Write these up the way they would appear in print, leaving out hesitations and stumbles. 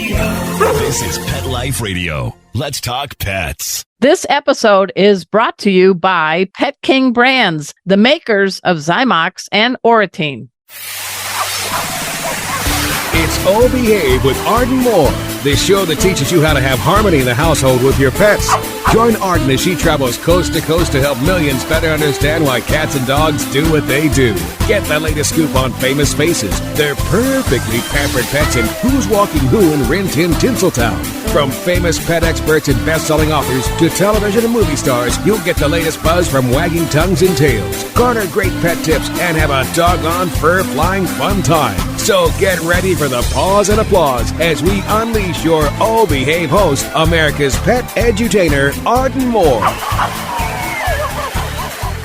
This is Pet Life Radio. Let's talk pets. This episode is brought to you by Pet King Brands, the makers of Zymox and Oratine. It's Oh Behave with Arden Moore, the show that teaches you how to have harmony in the household with your pets. Join Arden as she travels coast to coast to help millions better understand why cats and dogs do what they do. Get the latest scoop on famous faces, their perfectly pampered pets, and who's walking who in Rin Tin Tinseltown. From famous pet experts and best-selling authors to television and movie stars, you'll get the latest buzz from wagging tongues and tails. Garner great pet tips and have a doggone fur-flying fun time. So get ready for the pause and applause as we unleash your Oh Behave host, America's pet edutainer, Arden Moore.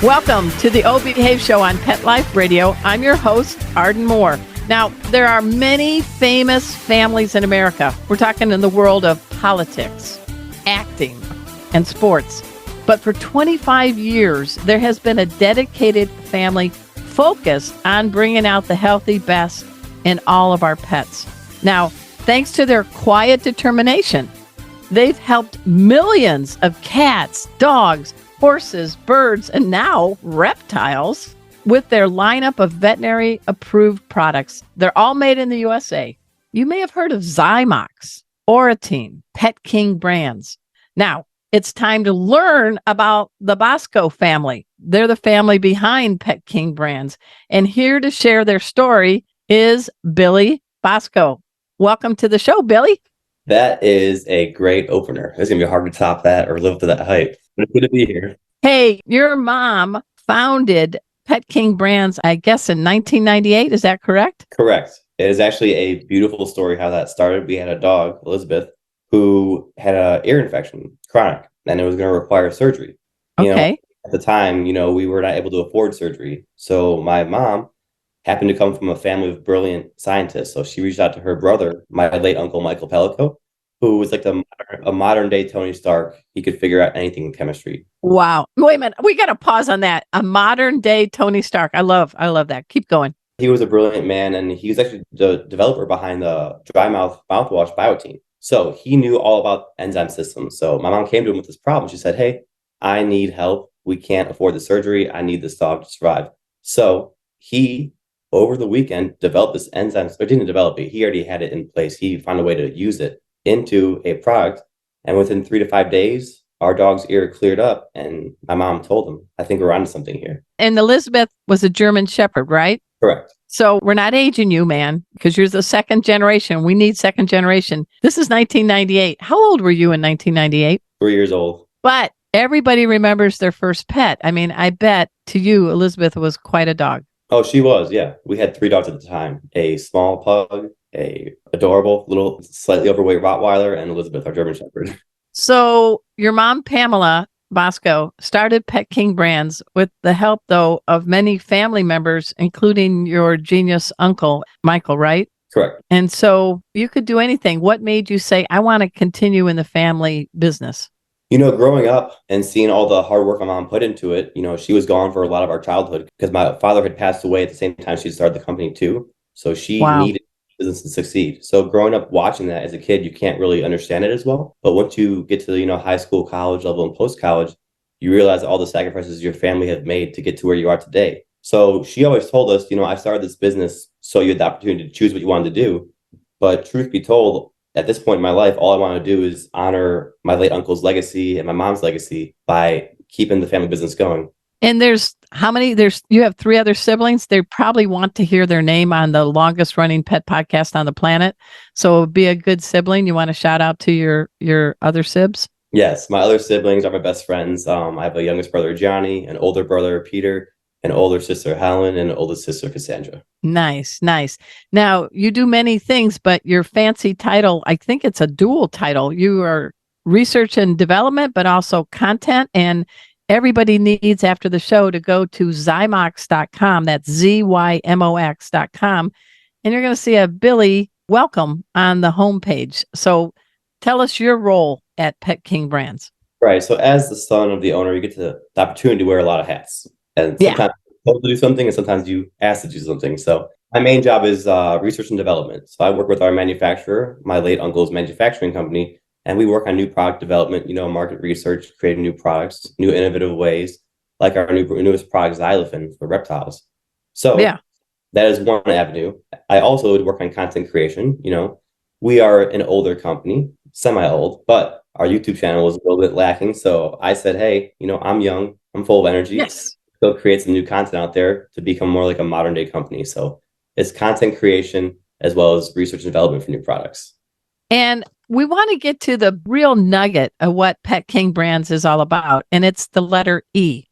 Welcome to the Oh Behave show on Pet Life Radio. I'm your host, Arden Moore. Now, there are many famous families in America. We're talking in the world of politics, acting, and sports. But for 25 years, there has been a dedicated family focused on bringing out the healthy best in all of our pets. Now, thanks to their quiet determination, they've helped millions of cats, dogs, horses, birds, and now reptiles with their lineup of veterinary-approved products. They're all made in the USA. You may have heard of Zymox, Oratine, Pet King Brands. Now, it's time to learn about the Bosco family. They're the family behind Pet King Brands. And here to share their story is Billy Bosco. Welcome to the show, Billy. That is a great opener. It's going to be hard to top that or live up to that hype. But it's good to be here. Hey, your mom founded Pet King Brands, I guess, in 1998. Is that correct? Correct. It is actually a beautiful story how that started. We had a dog, Elizabeth, who had an ear infection, chronic, and it was going to require surgery. Okay. At the time, we were not able to afford surgery. So my mom happened to come from a family of brilliant scientists. So she reached out to her brother, my late uncle, Michael Pellico, who was like a modern day Tony Stark. He could figure out anything in chemistry. Wow. Wait a minute. We got to pause on that. A modern day Tony Stark. I love that. Keep going. He was a brilliant man, and he was actually the developer behind the dry mouth mouthwash Biotine. So he knew all about enzyme systems. So my mom came to him with this problem. She said, hey, I need help. We can't afford the surgery. I need this dog to survive. So he, over the weekend, developed this enzyme, or didn't develop it. He already had it in place. He found a way to use it into a product. And within 3 to 5 days, our dog's ear cleared up. And my mom told him, I think we're onto something here. And Elizabeth was a German Shepherd, right? Correct. So we're not aging you, man, because you're the second generation. We need second generation. This is 1998. How old were you in 1998? 3 years old. But everybody remembers their first pet. I mean, I bet to you, Elizabeth was quite a dog. Oh, she was. Yeah. We had 3 dogs at the time, a small pug, a adorable little slightly overweight Rottweiler, and Elizabeth, our German Shepherd. So your mom, Pamela Bosco, started Pet King Brands with the help, though, of many family members, including your genius uncle, Michael, right? Correct. And so you could do anything. What made you say, I want to continue in the family business? Growing up and seeing all the hard work my mom put into it, she was gone for a lot of our childhood because my father had passed away at the same time she started the company too. So she needed business to succeed. So growing up watching that as a kid, you can't really understand it as well. But once you get to, high school, college level, and post-college, you realize all the sacrifices your family have made to get to where you are today. So she always told us, I started this business so you had the opportunity to choose what you wanted to do. But truth be told, at this point in my life, all I want to do is honor my late uncle's legacy and my mom's legacy by keeping the family business going. And there's how many? You have 3 other siblings. They probably want to hear their name on the longest running pet podcast on the planet. So be a good sibling. You want to shout out to your other sibs? Yes, my other siblings are my best friends. I have a youngest brother, Johnny, an older brother, Peter, an older sister, Helen, and an oldest sister, Cassandra. Nice. Now, you do many things, but your fancy title, I think it's a dual title. You are research and development, but also content. And everybody needs, after the show, to go to Zymox.com. That's ZYMOX.com. And you're going to see a Billy welcome on the homepage. So tell us your role at Pet King Brands. Right. So as the son of the owner, you get the opportunity to wear a lot of hats. And sometimes you're told to do something, and sometimes you ask to do something. So My main job is research and development. So I work with our manufacturer, my late uncle's manufacturing company, and we work on new product development, market research, creating new products, new innovative ways, like our newest product, xylophone for reptiles. So Yeah. that is one avenue. I also would work on content creation. We are an older company, semi-old, but our YouTube channel was a little bit lacking. So I said, hey, I'm young, I'm full of energy. Yes. Go create some new content out there to become more like a modern day company. So it's content creation as well as research and development for new products. And we want to get to the real nugget of what Pet King Brands is all about. And it's the letter E.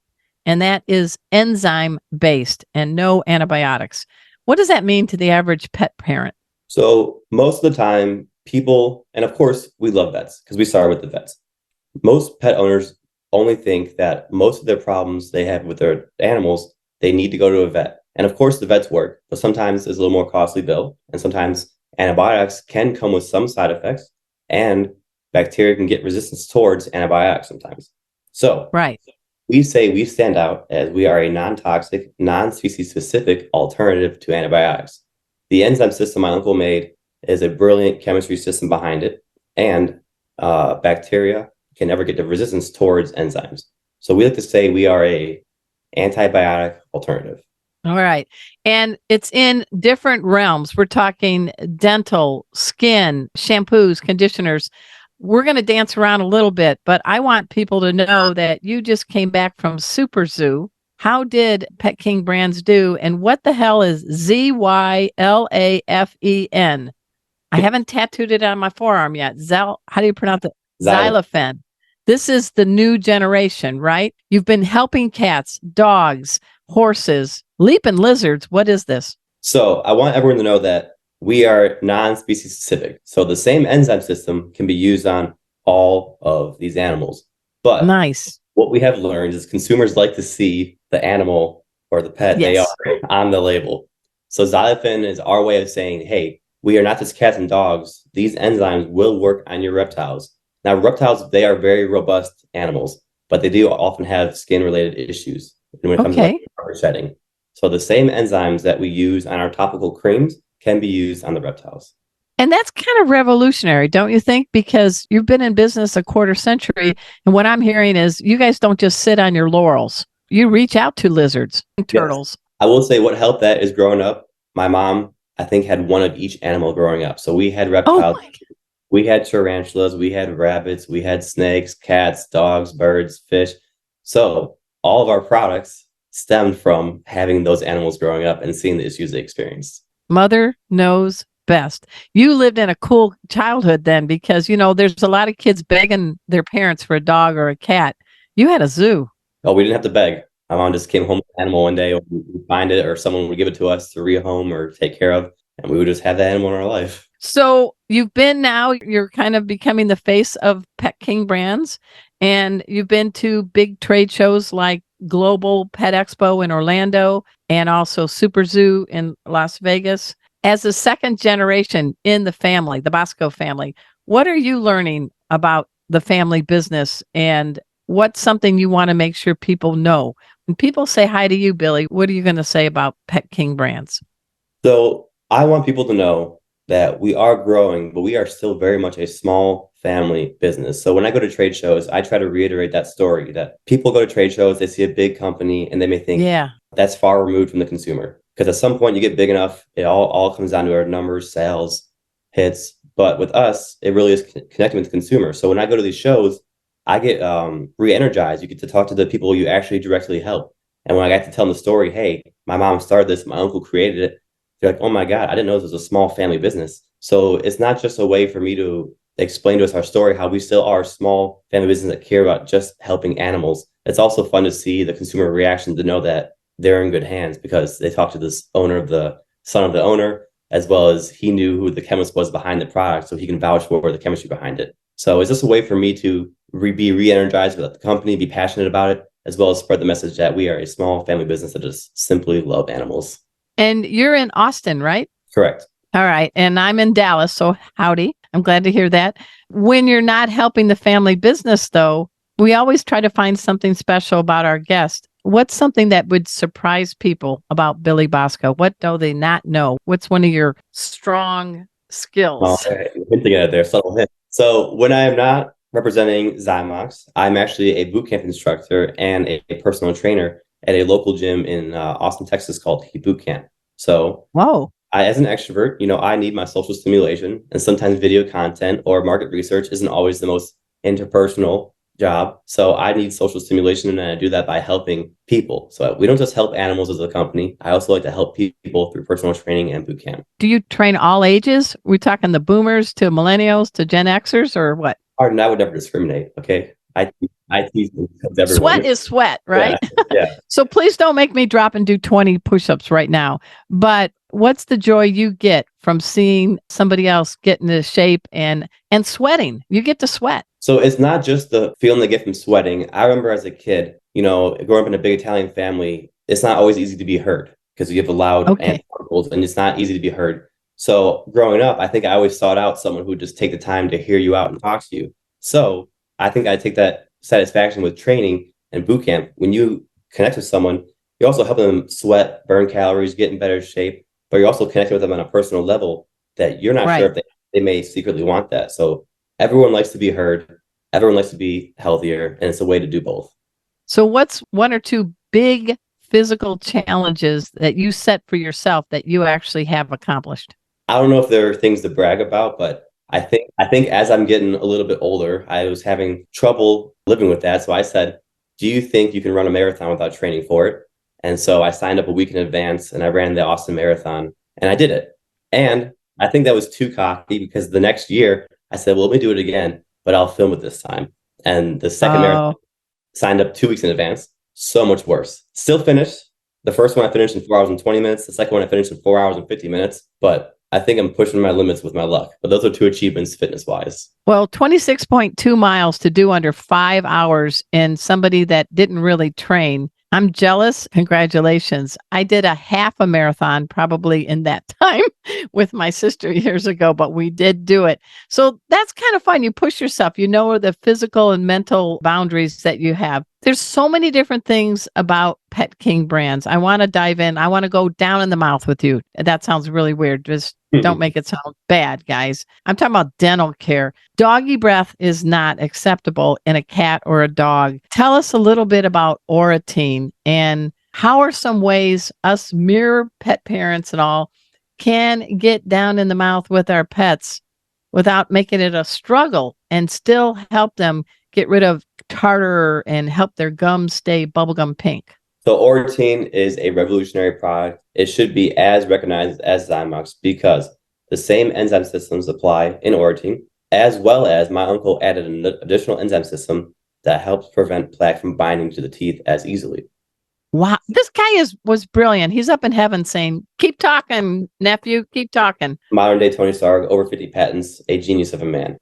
And that is enzyme based and no antibiotics. What does that mean to the average pet parent? So most of the time, people, and of course, we love vets because we started with the vets. Most pet owners only think that most of their problems they have with their animals, they need to go to a vet. And of course, the vets work, but sometimes it's a little more costly bill. And sometimes antibiotics can come with some side effects, and bacteria can get resistance towards antibiotics sometimes. So Right. we say we stand out as we are a non-toxic, non-species specific alternative to antibiotics. The enzyme system my uncle made is a brilliant chemistry system behind it, and bacteria can never get the resistance towards enzymes. So we like to say we are a antibiotic alternative. All right. And it's in different realms. We're talking dental, skin, shampoos, conditioners. We're going to dance around a little bit, but I want people to know that you just came back from Super Zoo. How did Pet King Brands do? And what the hell is Zylafen? I haven't tattooed it on my forearm yet. How do you pronounce it? Xylophone. This is the new generation, right? You've been helping cats, dogs, horses, leaping lizards. What is this? So I want everyone to know that we are non-species specific. So the same enzyme system can be used on all of these animals. But nice. What we have learned is consumers like to see the animal or the pet they are on the label. So xylophone is our way of saying, hey, we are not just cats and dogs. These enzymes will work on your reptiles. Now, reptiles, they are very robust animals, but they do often have skin-related issues when it comes to shedding. So the same enzymes that we use on our topical creams can be used on the reptiles. And that's kind of revolutionary, don't you think? Because you've been in business a quarter century. And what I'm hearing is you guys don't just sit on your laurels. You reach out to lizards and turtles. Yes. I will say what helped that is growing up, my mom, I think, had one of each animal growing up. So we had reptiles, we had tarantulas, we had rabbits, we had snakes, cats, dogs, birds, fish. So all of our products stemmed from having those animals growing up and seeing the issues they experienced. Mother knows best. You lived in a cool childhood then, because, there's a lot of kids begging their parents for a dog or a cat. You had a zoo. Oh, we didn't have to beg. My mom just came home with an animal one day, or we'd find it, or someone would give it to us to rehome or take care of, and we would just have that animal in our life. So you're kind of becoming the face of Pet King Brands, and you've been to big trade shows like Global Pet Expo in Orlando and also Super Zoo in Las Vegas. As a second generation in the family, the Bosco family, what are you learning about the family business, and what's something you want to make sure people know? When people say hi to you, Billy, what are you going to say about Pet King Brands? So I want people to know that we are growing, but we are still very much a small family business. So when I go to trade shows, I try to reiterate that story that people go to trade shows, they see a big company and they may think that's far removed from the consumer. Because at some point you get big enough, it all comes down to our numbers, sales, hits. But with us, it really is connecting with the consumer. So when I go to these shows, I get re-energized. You get to talk to the people you actually directly help. And when I got to tell them the story, hey, my mom started this, my uncle created it, they're like, oh my God, I didn't know this was a small family business. So it's not just a way for me to explain to us our story, how we still are a small family business that care about just helping animals. It's also fun to see the consumer reaction to know that they're in good hands, because they talked to this owner of the son of the owner, as well as he knew who the chemist was behind the product, so he can vouch for the chemistry behind it. So it's just a way for me to be re-energized with the company, be passionate about it, as well as spread the message that we are a small family business that just simply love animals. And you're in Austin, right? Correct. All right. And I'm in Dallas, so howdy. I'm glad to hear that. When you're not helping the family business, though, we always try to find something special about our guest. What's something that would surprise people about Billy Bosco? What do they not know? What's one of your strong skills? Hinting at it there, subtle hint. So when I am not representing Zymox, I'm actually a boot camp instructor and a personal trainer at a local gym in Austin, Texas called Heat Boot Camp. So Whoa. as an extrovert, I need my social stimulation, and sometimes video content or market research isn't always the most interpersonal job. So I need social stimulation, and I do that by helping people. So we don't just help animals as a company. I also like to help people through personal training and boot camp. Do you train all ages? We talking the boomers to millennials to Gen Xers or what? Arden, I would never discriminate. Okay. I teach everyone. Sweat is sweat, right? Yeah. So please don't make me drop and do 20 push-ups right now. But what's the joy you get from seeing somebody else get into shape and sweating? You get to sweat. So it's not just the feeling they get from sweating. I remember as a kid, growing up in a big Italian family, it's not always easy to be heard because you have a loud uncles, and it's not easy to be heard. So growing up, I think I always sought out someone who would just take the time to hear you out and talk to you. So I think I take that satisfaction with training and boot camp. When you connect with someone, you're also helping them sweat, burn calories, get in better shape, but you're also connecting with them on a personal level that you're not sure if they may secretly want that. So everyone likes to be heard. Everyone likes to be healthier, and it's a way to do both. So what's one or two big physical challenges that you set for yourself that you actually have accomplished? I don't know if there are things to brag about, but I think as I'm getting a little bit older, I was having trouble living with that. So I said, do you think you can run a marathon without training for it? And so I signed up a week in advance and I ran the Austin Marathon and I did it. And I think that was too cocky because the next year I said, well, let me do it again, but I'll film it this time. And the second marathon, signed up 2 weeks in advance. So much worse. Still finished. The first one I finished in 4 hours and 20 minutes. The second one I finished in 4 hours and 50 minutes. But I think I'm pushing my limits with my luck. But those are two achievements fitness-wise. Well, 26.2 miles to do under 5 hours in somebody that didn't really train. I'm jealous. Congratulations. I did a half a marathon probably in that time with my sister years ago, but we did do it. So that's kind of fun. You push yourself, the physical and mental boundaries that you have. There's so many different things about Pet King brands. I want to dive in. I want to go down in the mouth with you. That sounds really weird. Just don't make it sound bad, guys. I'm talking about dental care. Doggy breath is not acceptable in a cat or a dog. Tell us a little bit about Oratine and how are some ways us mere pet parents and all can get down in the mouth with our pets without making it a struggle and still help them get rid of tartar and help their gums stay bubblegum pink. So Oratine is a revolutionary product. It should be as recognized as Zymox because the same enzyme systems apply in Oratine, as well as my uncle added an additional enzyme system that helps prevent plaque from binding to the teeth as easily. Wow. This guy was brilliant. He's up in heaven saying, keep talking, nephew, keep talking. Modern day Tony Stark, over 50 patents, a genius of a man.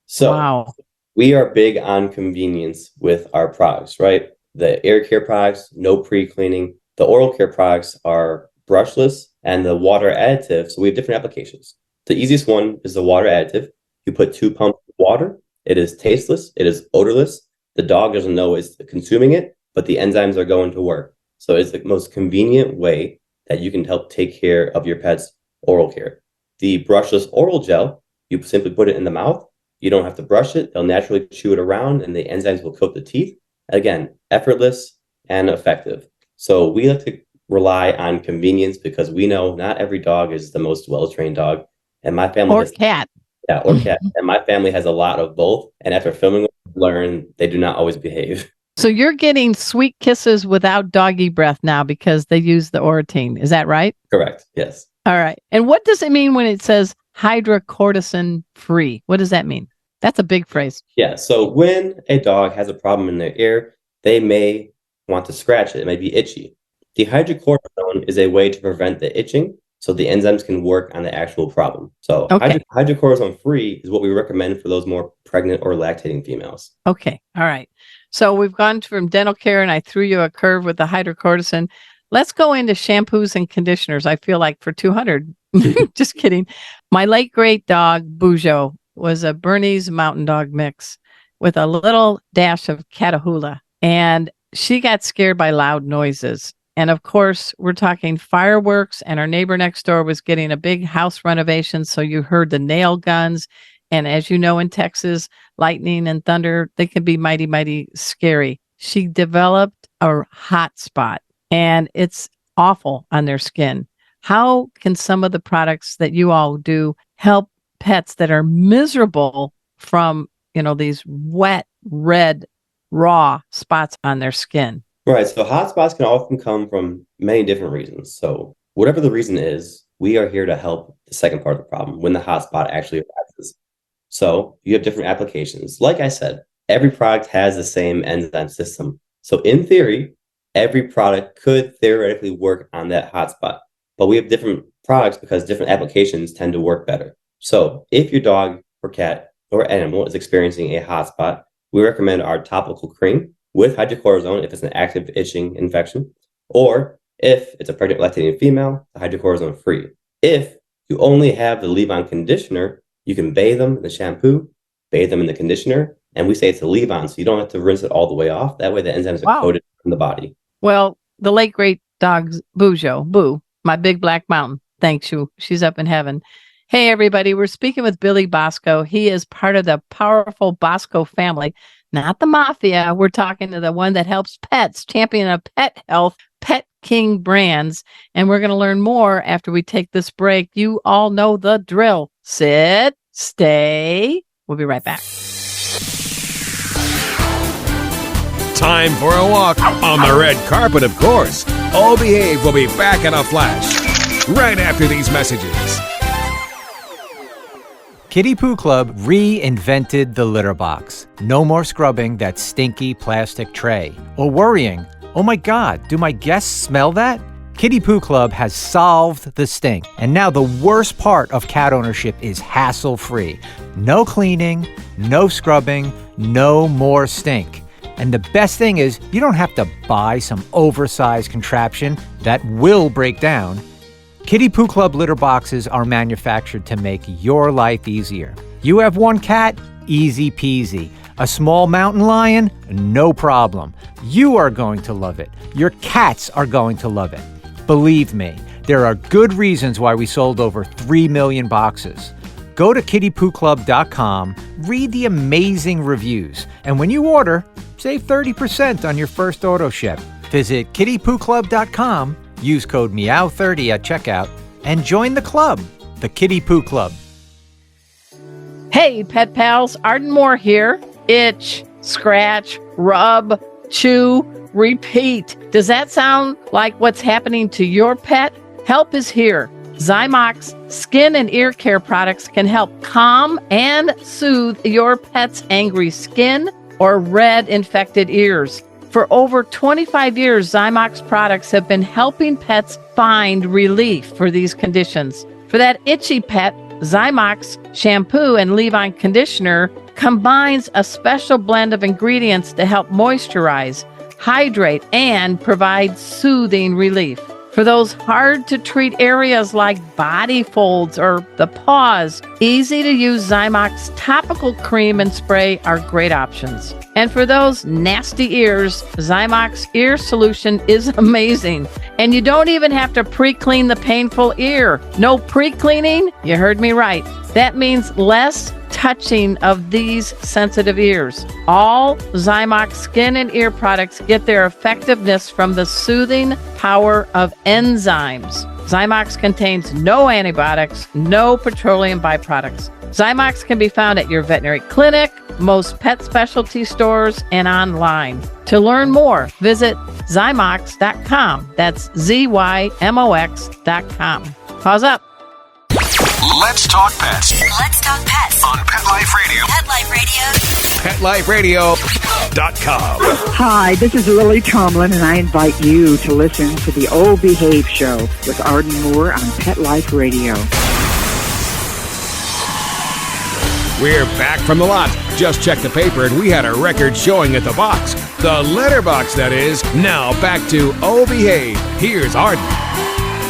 So wow. We are big on convenience with our products, right? The air care products, no pre-cleaning. The oral care products are brushless and the water additive. So we have different applications. The easiest one is the water additive. You put 2 pumps of water. It is tasteless. It is odorless. The dog doesn't know it's consuming it, but the enzymes are going to work. So it's the most convenient way that you can help take care of your pet's oral care. The brushless oral gel, you simply put it in the mouth. You don't have to brush it. They'll naturally chew it around and the enzymes will coat the teeth. Again, effortless and effective. So we like to rely on convenience because we know not every dog is the most well-trained dog. And my family cat. Yeah, or cat. And my family has a lot of both. And after filming, learn they do not always behave. So you're getting sweet kisses without doggy breath now because they use the Oratine. Is that right? Correct. Yes. All right. And what does it mean when it says hydrocortisone free? What does that mean? That's a big phrase. Yeah. So when a dog has a problem in their ear, they may want to scratch it. It may be itchy. The hydrocortisone is a way to prevent the itching so the enzymes can work on the actual problem. So hydrocortisone free is what we recommend for those more pregnant or lactating females. Okay. All right. So we've gone from dental care and I threw you a curve with the hydrocortisone. Let's go into shampoos and conditioners. I feel like for 200. Just kidding. My late great dog, Bujo, was a Bernese Mountain Dog mix with a little dash of Catahoula. And she got scared by loud noises. And of course, we're talking fireworks, and our neighbor next door was getting a big house renovation. So you heard the nail guns. And as you know, in Texas, lightning and thunder, they can be mighty, mighty scary. She developed a hot spot, and it's awful on their skin. How can some of the products that you all do help pets that are miserable from, these wet, red, raw spots on their skin? Right. So hot spots can often come from many different reasons. So whatever the reason is, we are here to help the second part of the problem when the hot spot actually arises. So you have different applications. Like I said, every product has the same enzyme system. So in theory, every product could theoretically work on that hot spot. But we have different products because different applications tend to work better. So if your dog or cat or animal is experiencing a hot spot, we recommend our topical cream with hydrocortisone if it's an active itching infection, or if it's a pregnant lactating female, hydrocortisone free. If you only have the leave-on conditioner, you can bathe them in the shampoo, bathe them in the conditioner, and we say it's a leave-on, so you don't have to rinse it all the way off. That way the enzymes are coated in the body. Well, the late great dog Boo, my big black mountain, thanks you. She's up in heaven. Hey, everybody, we're speaking with Billy Bosco. He is part of the powerful Bosco family, not the mafia. We're talking to the one that helps pets, champion of pet health, Pet King brands. And we're going to learn more after we take this break. You all know the drill. Sit, stay. We'll be right back. Time for a walk on the red carpet, of course. Oh Behave will be back in a flash right after these messages. Kitty Poo Club reinvented the litter box. No more scrubbing that stinky plastic tray or worrying, oh my God, do my guests smell that? Kitty Poo Club has solved the stink. And now the worst part of cat ownership is hassle-free. No cleaning, no scrubbing, no more stink. And the best thing is you don't have to buy some oversized contraption that will break down. Kitty Poo Club litter boxes are manufactured to make your life easier. You have one cat? Easy peasy. A small mountain lion? No problem. You are going to love it. Your cats are going to love it. Believe me, there are good reasons why we sold over 3 million boxes. Go to kittypooclub.com, read the amazing reviews, and when you order, save 30% on your first auto ship. Visit kittypooclub.com, use code MEOW30 at checkout, and join the club, the Kitty Poo Club. Hey, pet pals, Arden Moore here. Itch, scratch, rub, chew, repeat. Does that sound like what's happening to your pet? Help is here. Zymox skin and ear care products can help calm and soothe your pet's angry skin or red infected ears. For over 25 years, Zymox products have been helping pets find relief for these conditions. For that itchy pet, Zymox shampoo and leave-on conditioner combines a special blend of ingredients to help moisturize, hydrate, and provide soothing relief. For those hard-to-treat areas like body folds or the paws, easy-to-use Zymox topical cream and spray are great options. And for those nasty ears, Zymox ear solution is amazing. And you don't even have to pre-clean the painful ear. No pre-cleaning? You heard me right. That means less touching of these sensitive ears. All Zymox skin and ear products get their effectiveness from the soothing power of enzymes. Zymox contains no antibiotics, no petroleum byproducts. Zymox can be found at your veterinary clinic, most pet specialty stores, and online. To learn more, visit Zymox.com. That's ZYMOX.com. Pause up. Let's talk pets. Let's talk pets On Pet Life Radio. Pet Life Radio. PetLifeRadio.com. Hi, this is Lily Tomlin, and I invite you to listen to the Oh Behave Show with Arden Moore on Pet Life Radio. We're back from the lot. Just checked the paper and we had a record showing at the box. The letterbox, that is. Now back to Oh Behave. Here's Arden.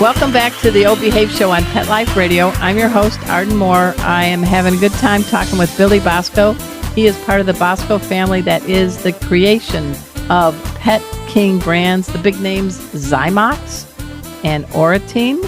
Welcome back to the Oh Behave Show on Pet Life Radio. I'm your host, Arden Moore. I am having a good time talking with Billy Bosco. He is part of the Bosco family that is the creation of Pet King brands, the big names Zymox and Oratine.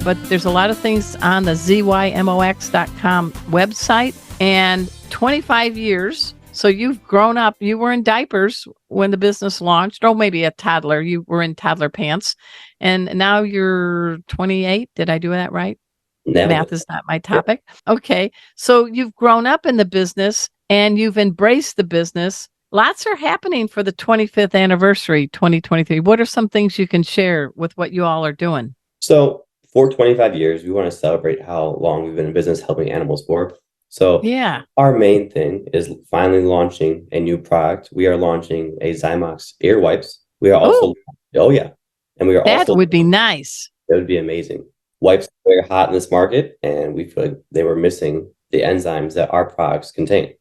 But there's a lot of things on the zymox.com website. And 25 years. So you've grown up. You were in diapers when the business launched, or maybe a toddler. You were in toddler pants. And now you're 28. Did I do that right? No. Math is not my topic. Okay. So you've grown up in the business and you've embraced the business. Lots are happening for the 25th anniversary, 2023. What are some things you can share with what you all are doing? So for 25 years, we want to celebrate how long we've been in business helping animals for. So yeah, our main thing is finally launching a new product. We are launching a Zymox ear wipes. We are also, and we are that also, would be nice. it would be amazing. Wipes are very hot in this market, and we feel like they were missing the enzymes that our products contain.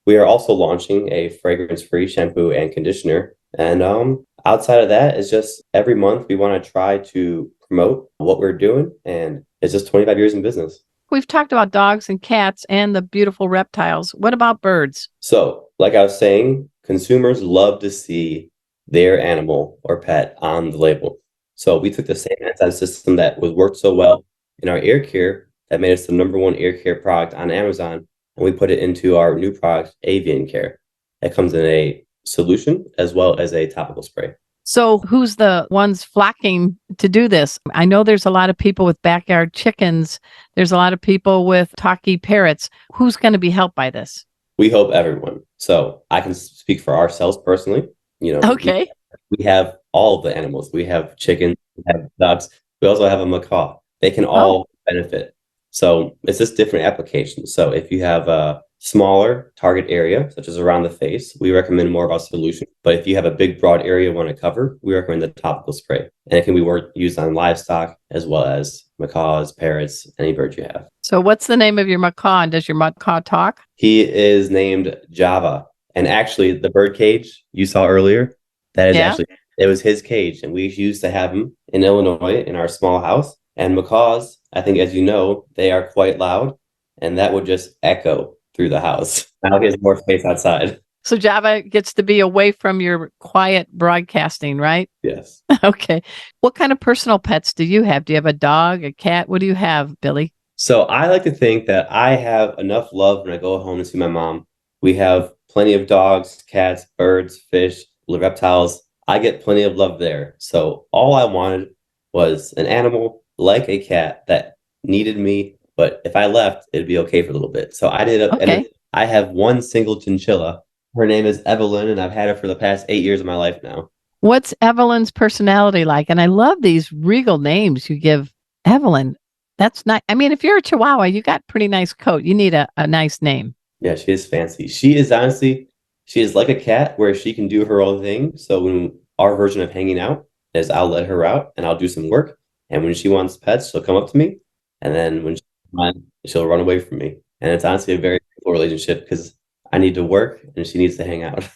We are also launching a fragrance-free shampoo and conditioner. And outside of that, it's just every month we want to try to promote what we're doing. And it's just 25 years in business. We've talked about dogs and cats and the beautiful reptiles. What about birds? So, like I was saying, consumers love to see their animal or pet on the label. So we took the same enzyme system that was worked so well in our ear care that made us the #1 ear care product on Amazon, and we put it into our new product, Avian Care. It comes in a solution as well as a topical spray. So who's the ones flocking to do this? I know there's a lot of people with backyard chickens. There's a lot of people with talky parrots. Who's going to be helped by this? We hope everyone. So I can speak for ourselves personally. Okay. We have all of the animals. We have chickens, we have ducks. We also have a macaw. They can all benefit. So it's just different applications. So if you have a smaller target area, such as around the face, we recommend more of our solution. But if you have a big, broad area you want to cover, we recommend the topical spray. And it can be used on livestock as well as macaws, parrots, any bird you have. So what's the name of your macaw? And does your macaw talk? He is named Java. And actually, the bird cage you saw earlier, that is it was his cage. And we used to have him in Illinois in our small house. And macaws, I think, as you know, they are quite loud. And that would just echo through the house. Now he has more space outside. So Java gets to be away from your quiet broadcasting, right? Yes. Okay. What kind of personal pets do you have? Do you have a dog, a cat? What do you have, Billy? So I like to think that I have enough love when I go home to see my mom. We have plenty of dogs, cats, birds, fish, reptiles. I get plenty of love there. So all I wanted was an animal like a cat that needed me. But if I left, it'd be okay for a little bit. So I did. And I have one single chinchilla. Her name is Evelyn, and I've had her for the past 8 years of my life now. What's Evelyn's personality like? And I love these regal names you give Evelyn. That's nice. I mean, if you're a Chihuahua, you got pretty nice coat. You need a nice name. Yeah, she is fancy. She is like a cat where she can do her own thing. So when our version of hanging out is I'll let her out and I'll do some work. And when she wants pets, she'll come up to me. And then when she'll run away from me. And it's honestly a very cool relationship because I need to work and she needs to hang out.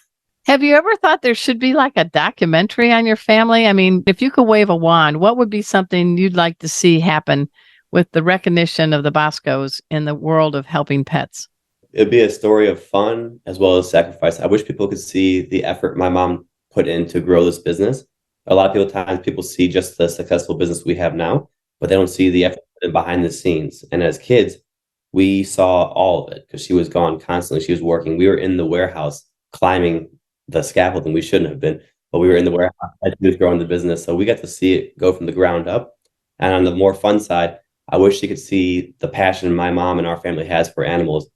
Have you ever thought there should be like a documentary on your family? I mean, if you could wave a wand, what would be something you'd like to see happen with the recognition of the Boscos in the world of helping pets? It'd be a story of fun as well as sacrifice. I wish people could see the effort my mom put in to grow this business. A lot of people see just the successful business we have now, but they don't see the effort behind the scenes. And as kids, we saw all of it because she was gone constantly. She was working. We were in the warehouse climbing the scaffolding. We shouldn't have been, but we were in the warehouse as she was growing the business. So we got to see it go from the ground up. And on the more fun side, I wish she could see the passion my mom and our family has for animals.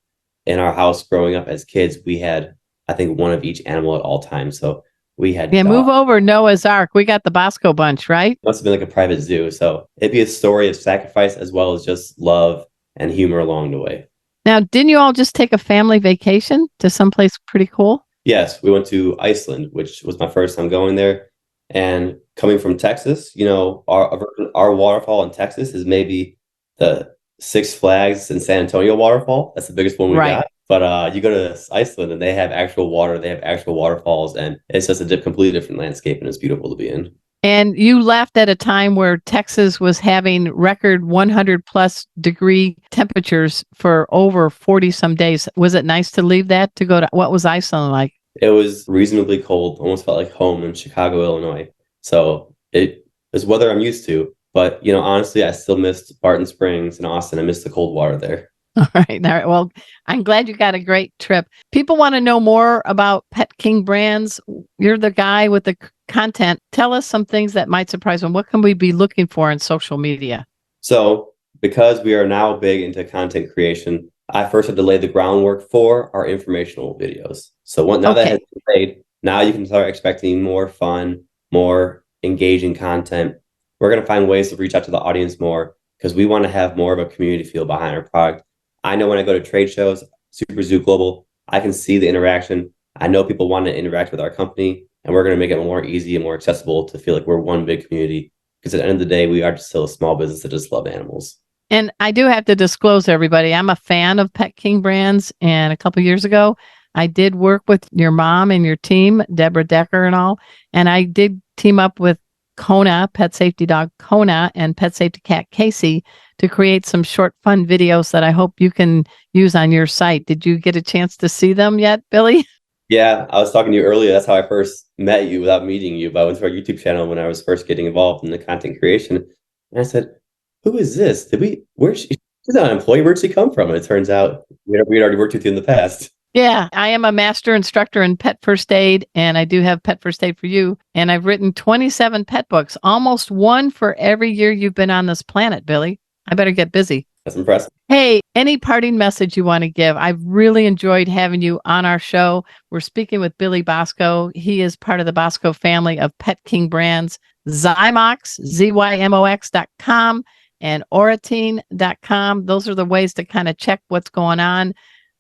In our house growing up as kids, we had, I think, one of each animal at all times. So we had move over Noah's Ark. We got the Bosco bunch, right? Must have been like a private zoo. So it'd be a story of sacrifice as well as just love and humor along the way. Now, didn't you all just take a family vacation to someplace pretty cool? Yes, we went to Iceland, which was my first time going there. And coming from Texas, our waterfall in Texas is maybe the Six Flags in San Antonio waterfall. That's the biggest one we got. But you go to Iceland and they have actual water. They have actual waterfalls. And it's just a completely different landscape. And it's beautiful to be in. And you left at a time where Texas was having record 100 plus degree temperatures for over 40 some days. Was it nice to leave that to go to, what was Iceland like? It was reasonably cold, almost felt like home in Chicago, Illinois. So it is weather I'm used to. But, honestly, I still missed Barton Springs and Austin. I missed the cold water there. All right. Well, I'm glad you got a great trip. People want to know more about Pet King Brands. You're the guy with the content. Tell us some things that might surprise them. What can we be looking for in social media? So because we are now big into content creation, I first had to lay the groundwork for our informational videos. So now that has been laid, now you can start expecting more fun, more engaging content. We're going to find ways to reach out to the audience more because we want to have more of a community feel behind our product. I know when I go to trade shows, Super Zoo Global, I can see the interaction. I know people want to interact with our company, and we're going to make it more easy and more accessible to feel like we're one big community. Because at the end of the day, we are just still a small business that just love animals. And I do have to disclose, everybody, I'm a fan of Pet King Brands. And a couple of years ago, I did work with your mom and your team, Deborah Decker and all. And I did team up with Kona, pet safety dog Kona, and pet safety cat Casey to create some short, fun videos that I hope you can use on your site. Did you get a chance to see them yet, Billy? Yeah, I was talking to you earlier. That's how I first met you without meeting you. But I went to our YouTube channel when I was first getting involved in the content creation. And I said, who is this? She's not an employee. Where'd she come from? And it turns out we'd already worked with you in the past. Yeah, I am a master instructor in pet first aid, and I do have Pet First Aid for You. And I've written 27 pet books, almost one for every year you've been on this planet, Billy. I better get busy. That's impressive. Hey, any parting message you want to give? I've really enjoyed having you on our show. We're speaking with Billy Bosco. He is part of the Bosco family of Pet King Brands, Zymox, ZYMOX.com, and Oratine.com. Those are the ways to kind of check what's going on.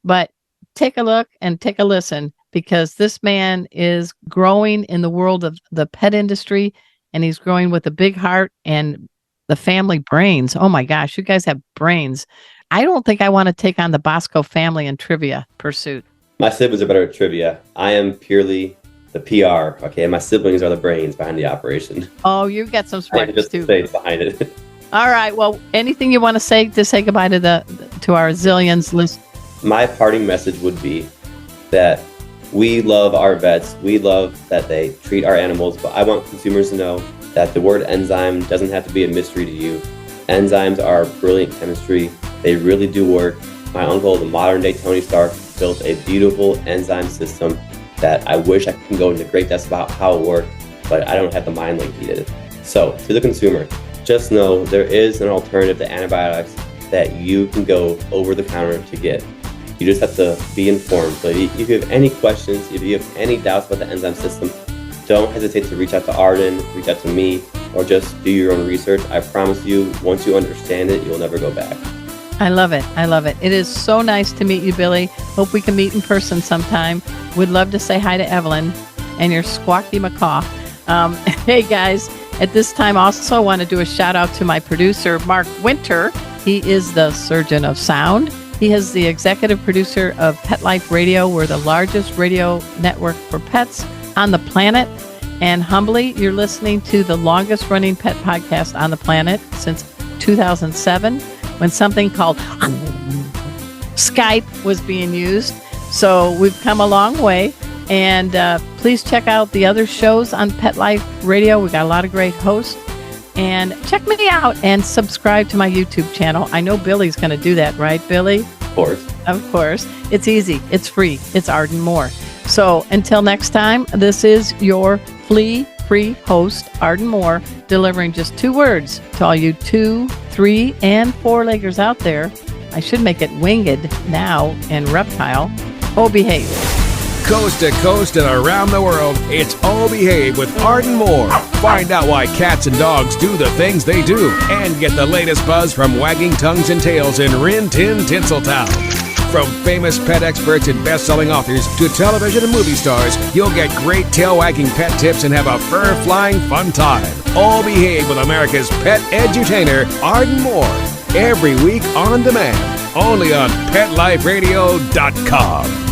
But take a look and take a listen, because this man is growing in the world of the pet industry, and he's growing with a big heart and the family brains. Oh my gosh, you guys have brains. I don't think I want to take on the Bosco family in trivia pursuit. My siblings are better at trivia. I am purely the PR, okay? My siblings are the brains behind the operation. Oh, you got some smarts too. Just behind it. All right. Well, anything you want to say goodbye to our zillions list? My parting message would be that we love our vets. We love that they treat our animals, but I want consumers to know that the word enzyme doesn't have to be a mystery to you. Enzymes are brilliant chemistry. They really do work. My uncle, the modern day Tony Stark, built a beautiful enzyme system that I wish I could go into great depth about how it worked, but I don't have the mind like he did. So to the consumer, just know there is an alternative to antibiotics that you can go over the counter to get. You just have to be informed. So if you have any questions, if you have any doubts about the enzyme system, don't hesitate to reach out to Arden, reach out to me, or just do your own research. I promise you, once you understand it, you'll never go back. I love it. I love it. It is so nice to meet you, Billy. Hope we can meet in person sometime. Would love to say hi to Evelyn and your squawky macaw. Hey, guys, at this time, also want to do a shout out to my producer, Mark Winter. He is the surgeon of sound. He is the executive producer of Pet Life Radio. We're the largest radio network for pets on the planet. And humbly, you're listening to the longest running pet podcast on the planet since 2007, when something called Skype was being used. So we've come a long way. And please check out the other shows on Pet Life Radio. We got a lot of great hosts. And check me out and subscribe to my YouTube channel. I know Billy's going to do that, right, Billy? Of course. Of course. It's easy. It's free. It's Arden Moore. So until next time, this is your flea-free host, Arden Moore, delivering just 2 words to all you 2, 3, and 4-leggers out there. I should make it winged now and reptile. Oh, behave. Coast to coast and around the world, it's Oh Behave with Arden Moore. Find out why cats and dogs do the things they do, and get the latest buzz from wagging tongues and tails in Rin Tin Tinseltown. From famous pet experts and best-selling authors to television and movie stars, you'll get great tail-wagging pet tips and have a fur-flying fun time. All Behave with America's pet edutainer, Arden Moore. Every week on demand, only on PetLifeRadio.com.